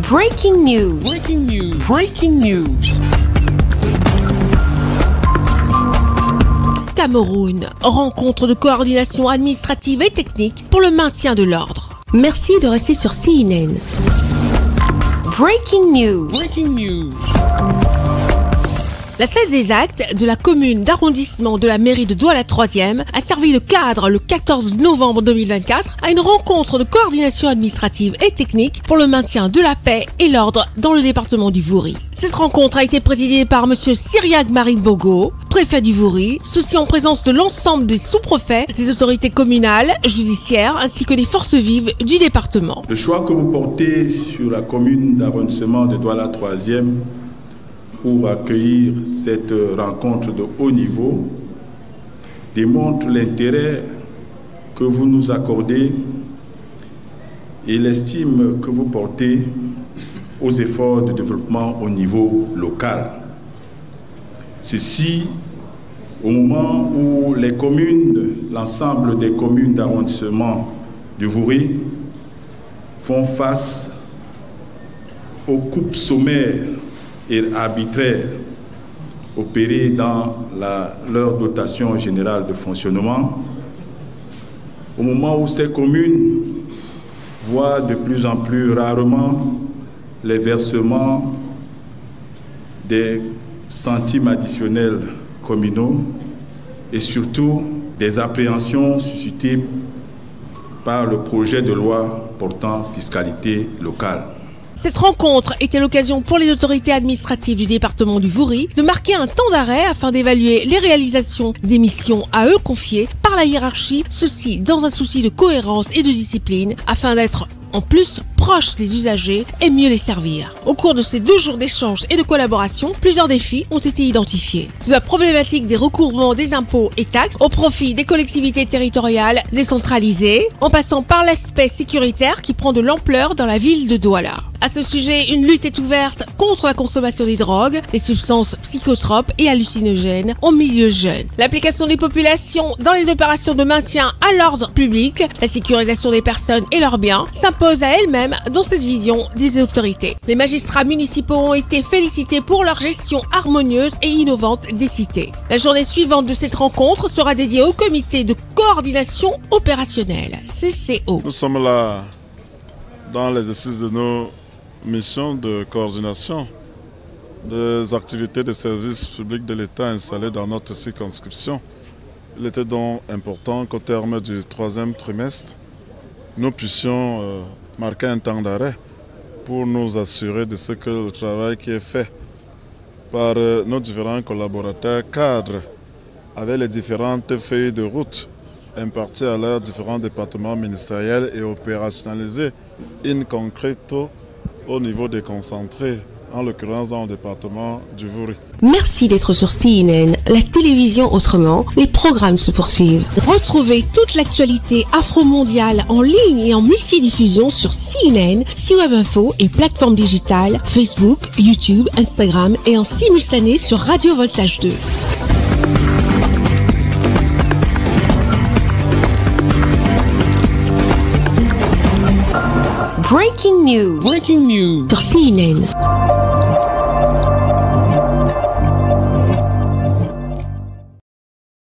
Breaking news. Breaking news. Breaking news. Cameroun, rencontre de coordination administrative et technique pour le maintien de l'ordre. Merci de rester sur CNN. Breaking news. Breaking news. La salle des actes de la commune d'arrondissement de la mairie de Douala 3e a servi de cadre le 14 novembre 2024 à une rencontre de coordination administrative et technique pour le maintien de la paix et l'ordre dans le département du Vouri. Cette rencontre a été présidée par M. Cyriaque Marine Bogo, préfet du Vouri, ceci en présence de l'ensemble des sous-préfets, des autorités communales, judiciaires ainsi que des forces vives du département. Le choix que vous portez sur la commune d'arrondissement de Douala 3e pour accueillir cette rencontre de haut niveau démontre l'intérêt que vous nous accordez et l'estime que vous portez aux efforts de développement au niveau local. Ceci au moment où les communes, l'ensemble des communes d'arrondissement du Vouri font face aux coupes sommaires et arbitraires opérées dans leur dotation générale de fonctionnement, au moment où ces communes voient de plus en plus rarement les versements des centimes additionnels communaux et surtout des appréhensions suscitées par le projet de loi portant fiscalité locale. Cette rencontre était l'occasion pour les autorités administratives du département du Vouri de marquer un temps d'arrêt afin d'évaluer les réalisations des missions à eux confiées par la hiérarchie, ceci dans un souci de cohérence et de discipline afin d'être en plus proche des usagers et mieux les servir. Au cours de ces 2 jours d'échange et de collaboration, plusieurs défis ont été identifiés. De la problématique des recouvrements des impôts et taxes au profit des collectivités territoriales décentralisées, en passant par l'aspect sécuritaire qui prend de l'ampleur dans la ville de Douala. À ce sujet, une lutte est ouverte contre la consommation des drogues, des substances psychotropes et hallucinogènes en milieu jeune. L'application des populations dans les opérations de maintien à l'ordre public, la sécurisation des personnes et leurs biens s'impose à elle-même dans cette vision des autorités. Les magistrats municipaux ont été félicités pour leur gestion harmonieuse et innovante des cités. La journée suivante de cette rencontre sera dédiée au comité de coordination opérationnelle, CCO. Nous sommes là dans l'exercice de nos missions de coordination des activités de services publics de l'État installées dans notre circonscription. Il était donc important qu'au terme du 3e trimestre, nous puissions marquer un temps d'arrêt pour nous assurer de ce que le travail qui est fait par nos différents collaborateurs cadres avec les différentes feuilles de route imparties à leurs différents départements ministériels et opérationnalisées in concreto au niveau déconcentré, en l'occurrence dans le département du Vouri. Merci d'être sur CNN, la télévision autrement. Les programmes se poursuivent. Retrouvez toute l'actualité afro-mondiale en ligne et en multidiffusion sur CNN, C-Web Info et plateformes digitales, Facebook, YouTube, Instagram et en simultané sur Radio Voltage 2. Breaking news. Breaking news. Sur CNN.